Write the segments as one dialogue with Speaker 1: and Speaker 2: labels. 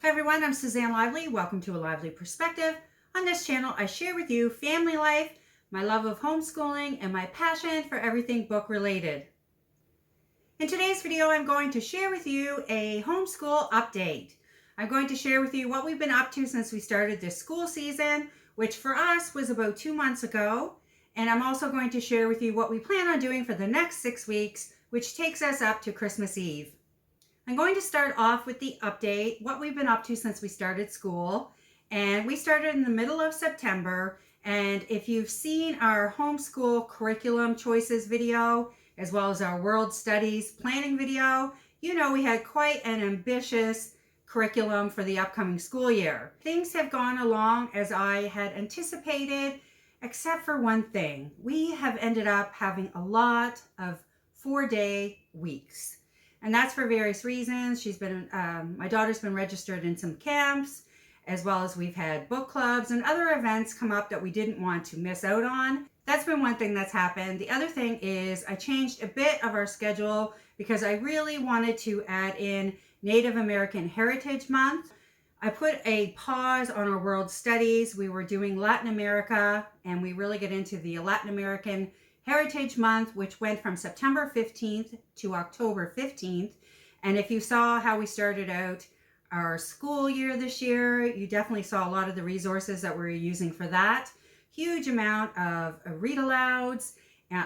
Speaker 1: Hi everyone, I'm Suzanne Lively. Welcome to A Lively Perspective. On this channel, I share with you family life, my love of homeschooling, and my passion for everything book related. In today's video, I'm going to share with you a homeschool update. I'm going to share with you what we've been up to since we started this school season, which for us was about 2 months ago. And I'm also going to share with you what we plan on doing for the next 6 weeks, which takes us up to Christmas Eve. I'm going to start off with the update, what we've been up to since we started school. And we started in the middle of September. And if you've seen our homeschool curriculum choices video, as well as our world studies planning video, you know we had quite an ambitious curriculum for the upcoming school year. Things have gone along as I had anticipated, except for one thing. We have ended up having a lot of 4-day weeks. And that's for various reasons. My daughter's been registered in some camps, as well as we've had book clubs and other events come up that we didn't want to miss out on. That's been one thing that's happened. The other thing is I changed a bit of our schedule because I really wanted to add in Native American Heritage Month. I put a pause on our world studies. We were doing Latin America, and we really get into the Latin American Heritage Month, which went from September 15th to October 15th. And if you saw how we started out our school year this year, you definitely saw a lot of the resources that we're using for that. Huge amount of read alouds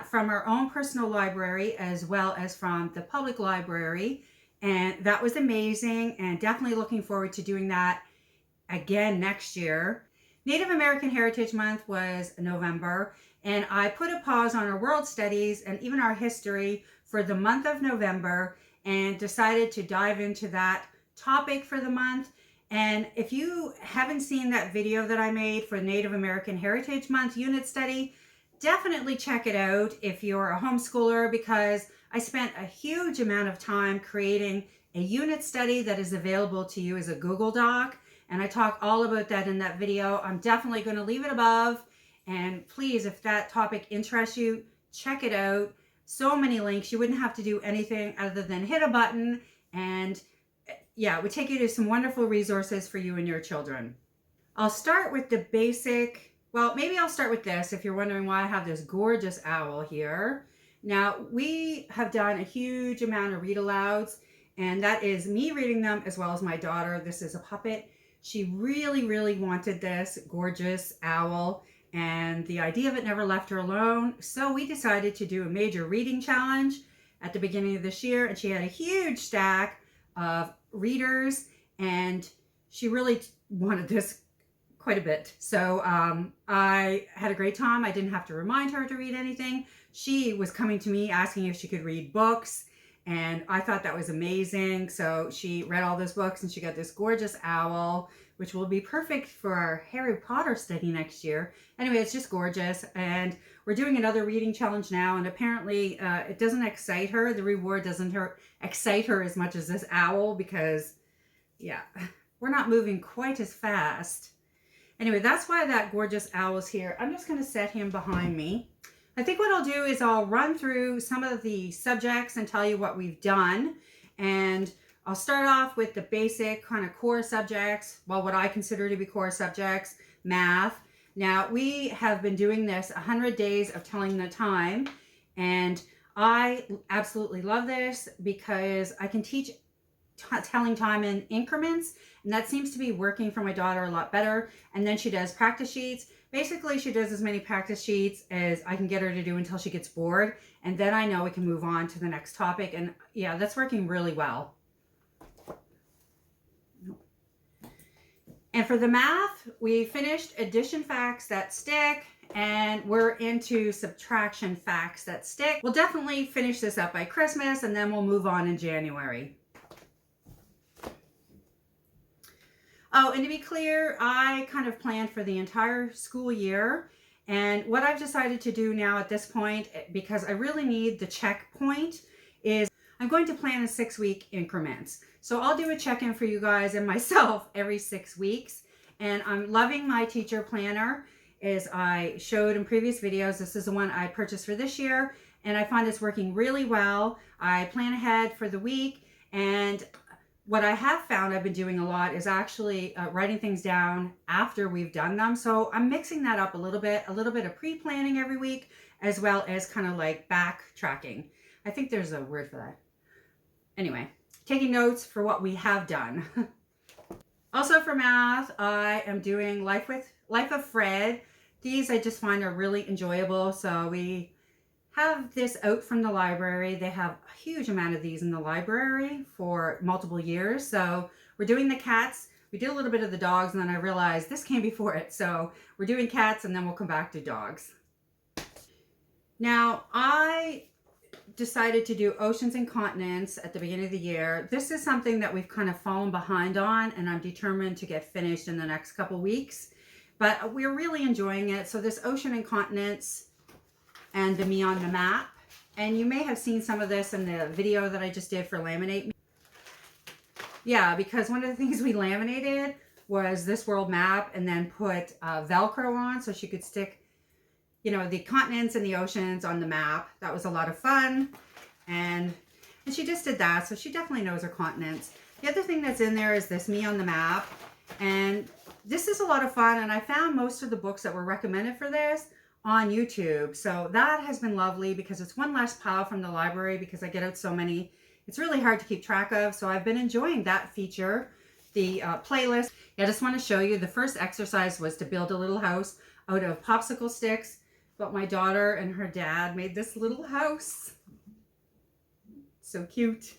Speaker 1: from our own personal library, as well as from the public library. And that was amazing, and definitely looking forward to doing that again next year. Native American Heritage Month was November, and I put a pause on our world studies and even our history for the month of November and decided to dive into that topic for the month. And if you haven't seen that video that I made for Native American Heritage Month unit study, definitely check it out if you're a homeschooler, because I spent a huge amount of time creating a unit study that is available to you as a Google Doc. And I talk all about that in that video. I'm definitely going to leave it above. And please, if that topic interests you, check it out. So many links. You wouldn't have to do anything other than hit a button. And yeah, it would take you to some wonderful resources for you and your children. I'll start with the basic. Well, maybe I'll start with this if you're wondering why I have this gorgeous owl here. Now, we have done a huge amount of read alouds, and that is me reading them as well as my daughter. This is a puppet. She really, really wanted this gorgeous owl, and the idea of it never left her alone. So we decided to do a major reading challenge at the beginning of this year, and she had a huge stack of readers, and she really wanted this quite a bit. So I had a great time. I didn't have to remind her to read anything. She was coming to me asking if she could read books, and I thought that was amazing. So she read all those books, and she got this gorgeous owl, which will be perfect for our Harry Potter study next year. Anyway, it's just gorgeous. And we're doing another reading challenge now, and apparently it doesn't excite her. The reward doesn't excite her as much as this owl, because yeah, we're not moving quite as fast. Anyway, that's why that gorgeous owl is here. I'm just going to set him behind me. I think what I'll do is I'll run through some of the subjects and tell you what we've done. And I'll start off with the basic kind of core subjects, well, what I consider to be core subjects, math. Now, we have been doing this 100 days of telling the time, and I absolutely love this because I can teach telling time in increments, and that seems to be working for my daughter a lot better. And then she does practice sheets. Basically, she does as many practice sheets as I can get her to do until she gets bored, and then I know we can move on to the next topic. And yeah, that's working really well. And for the math, we finished addition facts that stick, and we're into subtraction facts that stick. We'll definitely finish this up by Christmas, and then we'll move on in January. Oh, and to be clear, I kind of planned for the entire school year. And what I've decided to do now at this point, because I really need the checkpoint, is I'm going to plan in 6-week increments. So I'll do a check-in for you guys and myself every 6 weeks. And I'm loving my teacher planner. As I showed in previous videos, this is the one I purchased for this year, and I find it's working really well. I plan ahead for the week, and what I have found I've been doing a lot is actually writing things down after we've done them. So I'm mixing that up a little bit of pre-planning every week, as well as kind of like backtracking. I think there's a word for that. Anyway, taking notes for what we have done. Also for math, I am doing Life of Fred. These I just find are really enjoyable. So we have this out from the library. They have a huge amount of these in the library for multiple years. So we're doing the cats. We did a little bit of the dogs, and then I realized this came before it. So we're doing cats, and then we'll come back to dogs. Now, I decided to do oceans and continents at the beginning of the year. This is something that we've kind of fallen behind on, and I'm determined to get finished in the next couple weeks. But we're really enjoying it. So this ocean and continents and the Me on the Map. And you may have seen some of this in the video that I just did for Laminate Me. Yeah, because one of the things we laminated was this world map and then put Velcro on so she could stick, you know, the continents and the oceans on the map. That was a lot of fun. And she just did that. So she definitely knows her continents. The other thing that's in there is this Me on the Map. And this is a lot of fun. And I found most of the books that were recommended for this on YouTube. So that has been lovely because it's one less pile from the library because I get out so many. It's really hard to keep track of. So I've been enjoying that feature, the playlist. I just want to show you the first exercise was to build a little house out of popsicle sticks. But my daughter and her dad made this little house. So cute.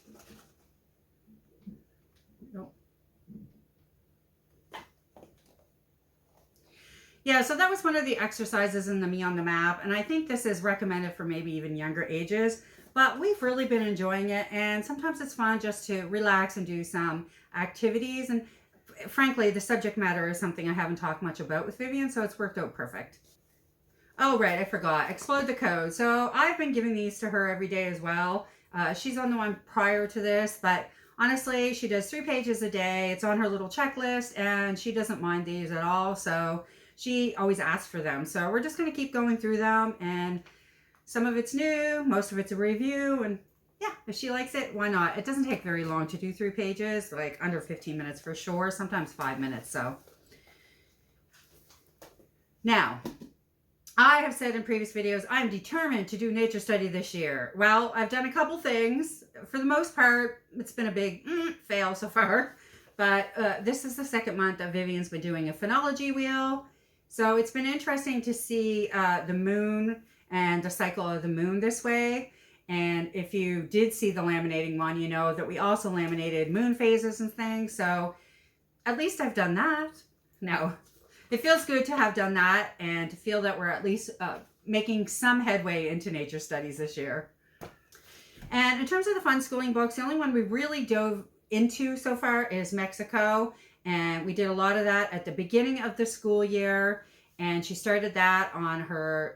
Speaker 1: Yeah, so that was one of the exercises in the Me on the Map. And I think this is recommended for maybe even younger ages. But we've really been enjoying it. And sometimes it's fun just to relax and do some activities. And frankly, the subject matter is something I haven't talked much about with Vivian. So it's worked out perfect. Oh, right, I forgot. Explode the Code. So I've been giving these to her every day as well. She's on the one prior to this, but honestly, she does 3 pages a day. It's on her little checklist, and she doesn't mind these at all. So she always asks for them. So we're just going to keep going through them, and some of it's new, most of it's a review, and yeah, if she likes it, why not? It doesn't take very long to do 3 pages, like under 15 minutes for sure, sometimes 5 minutes. So now, I have said in previous videos, I'm determined to do nature study this year. Well, I've done a couple things. For the most part, it's been a big fail so far. But this is the second month that Vivian's been doing a phenology wheel. So it's been interesting to see the moon and the cycle of the moon this way. And if you did see the laminating one, you know that we also laminated moon phases and things. So at least I've done that. No. It feels good to have done that and to feel that we're at least making some headway into nature studies this year. And in terms of the fun schooling books, the only one we really dove into so far is Mexico. And we did a lot of that at the beginning of the school year. And she started that on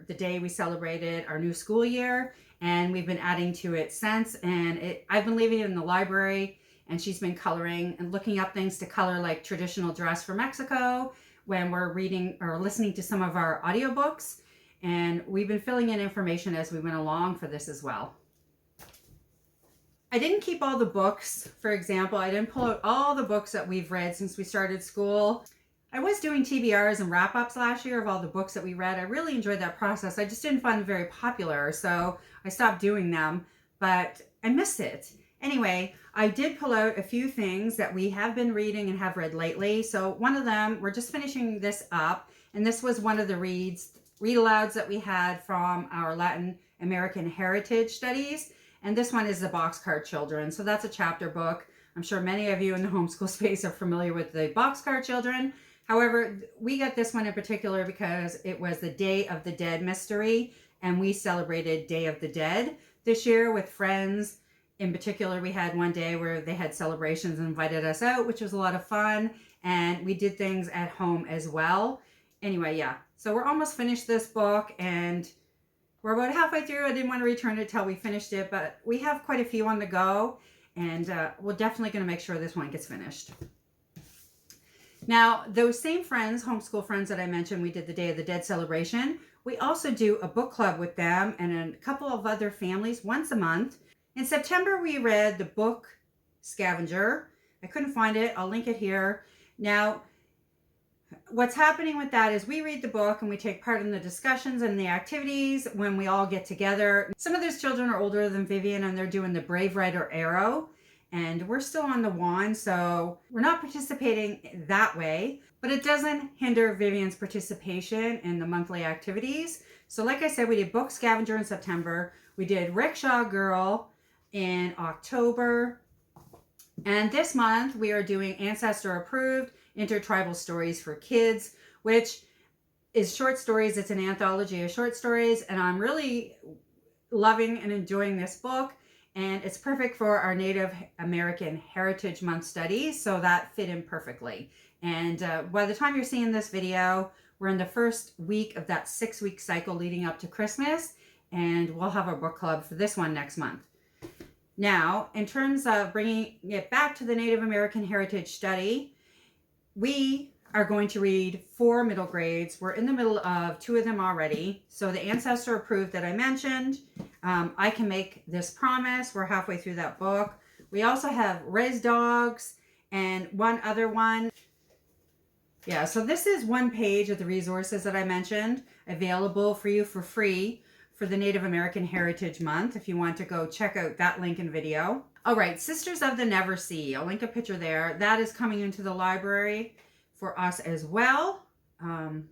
Speaker 1: the day we celebrated our new school year. And we've been adding to it since. And I've been leaving it in the library. And she's been coloring and looking up things to color, like traditional dress for Mexico, when we're reading or listening to some of our audiobooks. And we've been filling in information as we went along for this as well. I didn't keep all the books. For example, I didn't pull out all the books that we've read since we started school. I was doing TBRs and wrap-ups last year of all the books that we read. I really enjoyed that process. I just didn't find them very popular, so I stopped doing them, but I missed it. Anyway, I did pull out a few things that we have been reading and have read lately. So one of them, we're just finishing this up, and this was one of the read-alouds that we had from our Latin American Heritage Studies. And this one is the Boxcar Children. So that's a chapter book. I'm sure many of you in the homeschool space are familiar with the Boxcar Children. However, we got this one in particular because it was the Day of the Dead mystery, and we celebrated Day of the Dead this year with friends. In particular, we had one day where they had celebrations and invited us out, which was a lot of fun. And we did things at home as well. Anyway, yeah. So we're almost finished this book, and we're about halfway through. I didn't want to return it till we finished it, but we have quite a few on the go. And we're definitely going to make sure this one gets finished. Now, those same friends, homeschool friends that I mentioned, we did the Day of the Dead celebration. We also do a book club with them and a couple of other families once a month. In September, we read the book Scavenger, I couldn't find it. I'll link it here. Now, what's happening with that is we read the book and we take part in the discussions and the activities when we all get together. Some of those children are older than Vivian and they're doing the Brave Writer Arrow, and we're still on the wand, so we're not participating that way, but it doesn't hinder Vivian's participation in the monthly activities. So like I said, we did Book Scavenger in September. We did Rickshaw Girl in October. And this month we are doing Ancestor Approved Intertribal Stories for Kids, which is short stories. It's an anthology of short stories, and I'm really loving and enjoying this book. And it's perfect for our Native American Heritage Month studies, so that fit in perfectly. And by the time you're seeing this video, we're in the first week of that 6-week cycle leading up to Christmas, and we'll have our book club for this one next month. Now, in terms of bringing it back to the Native American Heritage study, we are going to read 4 middle grades. We're in the middle of 2 of them already. So the Ancestor Approved that I mentioned, I Can Make This Promise. We're halfway through that book. We also have Res Dogs and one other one. Yeah, so this is one page of the resources that I mentioned available for you for free for the Native American Heritage Month, if you want to go check out that link and video. All right, Sisters of the Never Sea. I'll link a picture there. That is coming into the library for us as well. All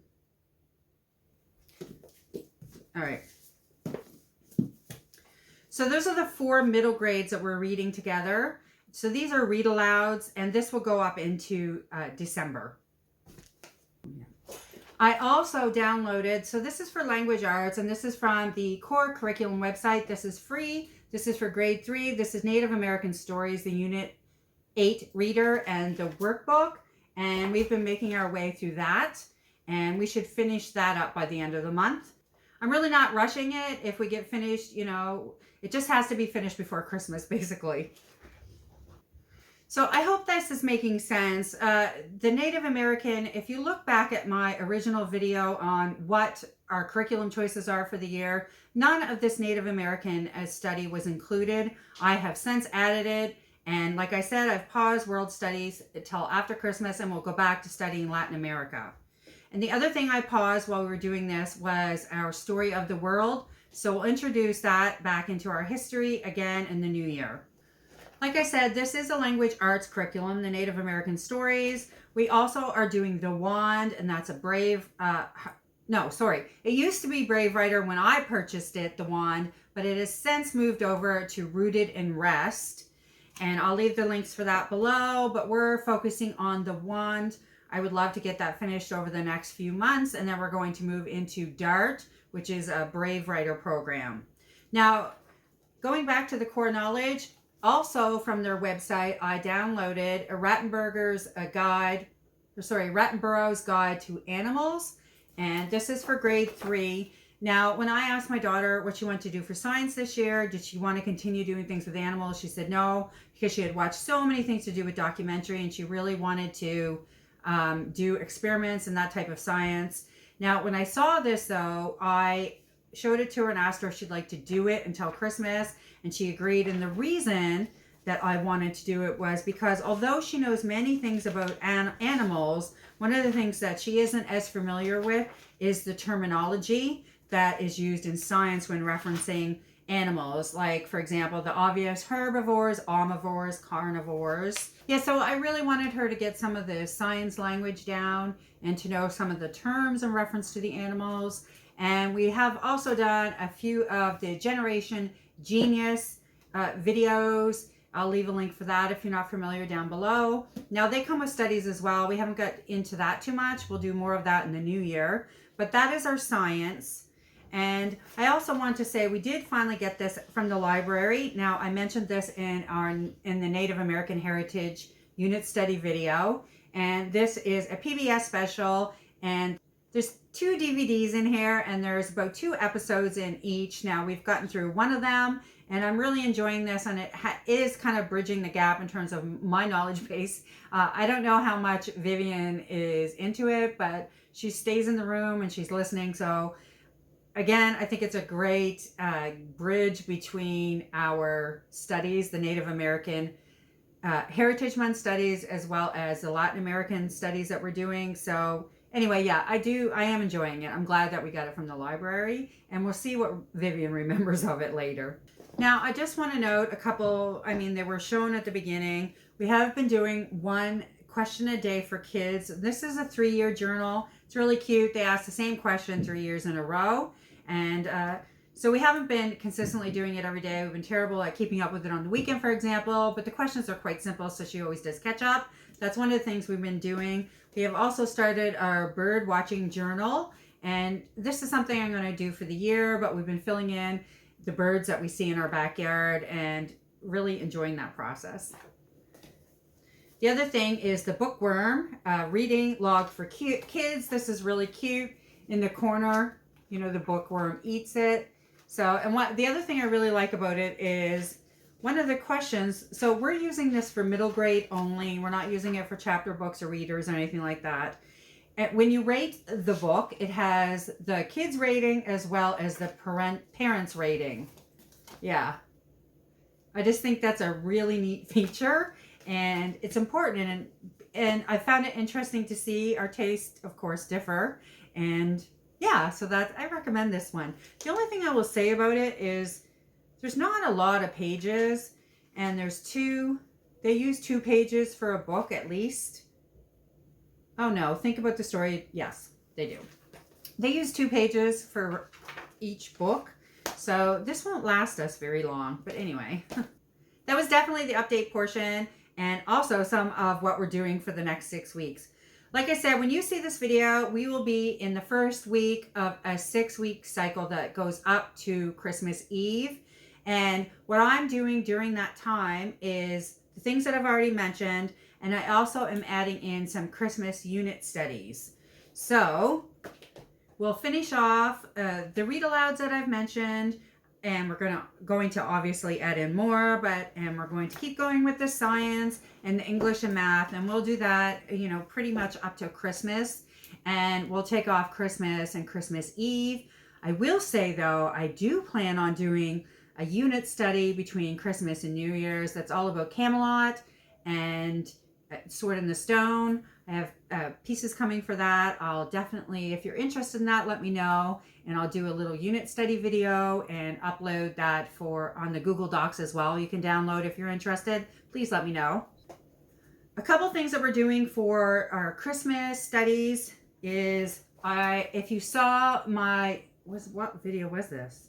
Speaker 1: right. So those are the 4 middle grades that we're reading together. So these are read alouds, and this will go up into December. I also downloaded, so this is for language arts, and this is from the core curriculum website. This is free. This is for grade 3. This is Native American Stories, the Unit 8 reader and the workbook. And we've been making our way through that, and we should finish that up by the end of the month. I'm really not rushing it. If we get finished, you know, it just has to be finished before Christmas, basically. So I hope this is making sense. The Native American, if you look back at my original video on what our curriculum choices are for the year, none of this Native American study was included. I have since added it. And like I said, I've paused World Studies until after Christmas, and we'll go back to studying Latin America. And the other thing I paused while we were doing this was our Story of the World. So we'll introduce that back into our history again in the new year. Like I said, this is a language arts curriculum, the Native American Stories. We also are doing The Wand, and that's a Brave, it used to be Brave Writer when I purchased it, The Wand, but it has since moved over to Rooted in Rest. And I'll leave the links for that below, but we're focusing on The Wand. I would love to get that finished over the next few months, and then we're going to move into DART, which is a Brave Writer program. Now, going back to the core knowledge, also from their website, I downloaded Rattenberger's Guide to Animals, and this is for grade 3. Now, when I asked my daughter what she wanted to do for science this year, did she want to continue doing things with animals? She said no, because she had watched so many things to do with documentary, and she really wanted to do experiments and that type of science. Now, when I saw this, though, I showed it to her and asked her if she'd like to do it until Christmas, and she agreed. And the reason that I wanted to do it was because although she knows many things about animals, one of the things that she isn't as familiar with is the terminology that is used in science when referencing animals. Like, for example, the obvious herbivores, omnivores, carnivores. Yeah, so I really wanted her to get some of the science language down and to know some of the terms in reference to the animals. And we have also done a few of the Generation Genius videos. I'll leave a link for that if you're not familiar down below. Now, they come with studies as well. We haven't got into that too much. We'll do more of that in the new year. But that is our science. And I also want to say we did finally get this from the library. Now, I mentioned this in the Native American Heritage Unit Study video. And this is a PBS special. And there's 2 DVDs in here, and there's about 2 episodes in each. Now, we've gotten through one of them, and I'm really enjoying this, and it is kind of bridging the gap in terms of my knowledge base. I don't know how much Vivian is into it, but she stays in the room and she's listening. So again, I think it's a great bridge between our studies, the Native American Heritage Month studies as well as the Latin American studies that we're doing. So anyway, yeah, I am enjoying it. I'm glad that we got it from the library, and we'll see what Vivian remembers of it later. Now, I just want to note a couple, they were shown at the beginning. We have been doing one question a day for kids. This is a 3-year journal. It's really cute. They ask the same question 3 years in a row. And so we haven't been consistently doing it every day. We've been terrible at keeping up with it on the weekend, for example, but the questions are quite simple, so she always does catch up. That's one of the things we've been doing. We have also started our bird watching journal, and this is something I'm going to do for the year, but we've been filling in the birds that we see in our backyard and really enjoying that process. The other thing is the bookworm reading log for kids. This is really cute. In the corner, the bookworm eats it. So, and the other thing I really like about it is one of the questions. So we're using this for middle grade only. We're not using it for chapter books or readers or anything like that. And when you rate the book, it has the kids rating as well as the parents rating. Yeah. I just think that's a really neat feature, and it's important. And I found it interesting to see our tastes, of course, differ. And yeah, so I recommend this one. The only thing I will say about it is there's not a lot of pages, and they use 2 pages for a book at least. Oh no, think about the story. Yes, they do. They use 2 pages for each book. So this won't last us very long. But anyway, that was definitely the update portion, and also some of what we're doing for the next 6 weeks. Like I said, when you see this video, we will be in the first week of a 6-week cycle that goes up to Christmas Eve. And what I'm doing during that time is the things that I've already mentioned, and I also am adding in some Christmas unit studies. So we'll finish off the read alouds that I've mentioned, and we're going to obviously add in more, and we're going to keep going with the science and the English and math, and we'll do that, pretty much up to Christmas, and we'll take off Christmas and Christmas Eve. I will say though, I do plan on doing a unit study between Christmas and New Year's that's all about Camelot and Sword in the Stone. I have pieces coming for that. I'll definitely, if you're interested in that, let me know, and I'll do a little unit study video and upload that on the Google Docs as well. You can download if you're interested. Please let me know. A couple things that we're doing for our Christmas studies is if you saw what video was this?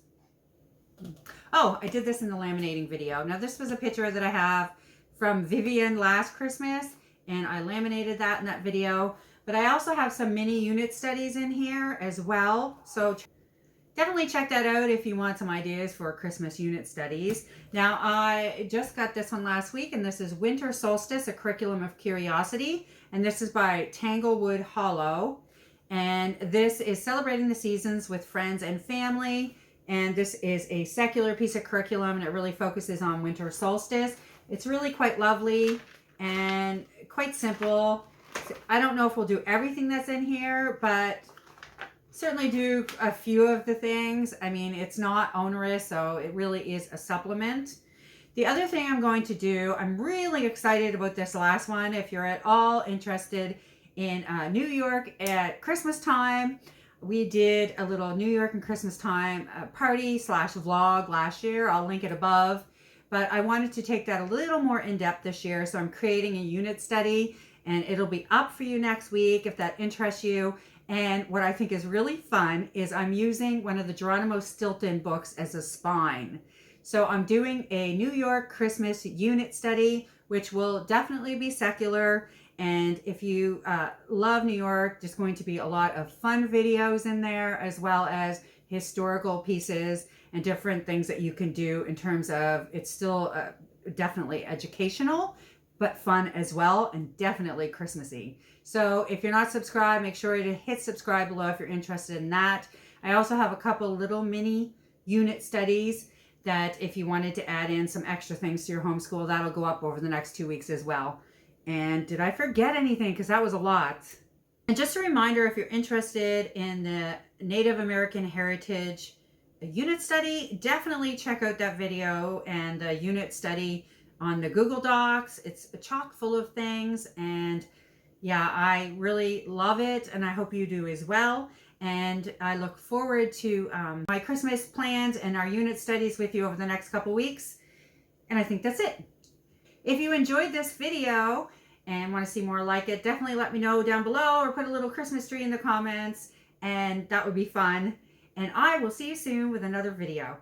Speaker 1: Oh, I did this in the laminating video. Now this was a picture that I have from Vivian last Christmas, and I laminated that in that video. But I also have some mini unit studies in here as well. So definitely check that out if you want some ideas for Christmas unit studies. Now, I just got this one last week, and this is Winter Solstice, a Curriculum of Curiosity. And this is by Tanglewood Hollow. And this is celebrating the seasons with friends and family. And this is a secular piece of curriculum, and it really focuses on winter solstice. It's really quite lovely and quite simple. I don't know if we'll do everything that's in here, but certainly do a few of the things. It's not onerous, so it really is a supplement. The other thing I'm going to do, I'm really excited about this last one. If you're at all interested in New York at Christmas time, we did a little New York and Christmas time party / vlog last year. I'll link it above. But I wanted to take that a little more in depth this year. So I'm creating a unit study, and it'll be up for you next week if that interests you. And what I think is really fun is I'm using one of the Geronimo Stilton books as a spine. So I'm doing a New York Christmas unit study, which will definitely be secular. And if you love New York, there's going to be a lot of fun videos in there, as well as historical pieces and different things that you can do in terms of, it's still definitely educational, but fun as well, and definitely Christmassy. So if you're not subscribed, make sure to hit subscribe below if you're interested in that. I also have a couple little mini unit studies that if you wanted to add in some extra things to your homeschool, that'll go up over the next 2 weeks as well. And did I forget anything? Because that was a lot. And just a reminder, if you're interested in the Native American Heritage unit study, definitely check out that video and the unit study on the Google Docs. It's chock full of things, and yeah, I really love it, and I hope you do as well. And I look forward to my Christmas plans and our unit studies with you over the next couple weeks. And I think that's it. If you enjoyed this video and want to see more like it, definitely let me know down below or put a little Christmas tree in the comments, and that would be fun. And I will see you soon with another video.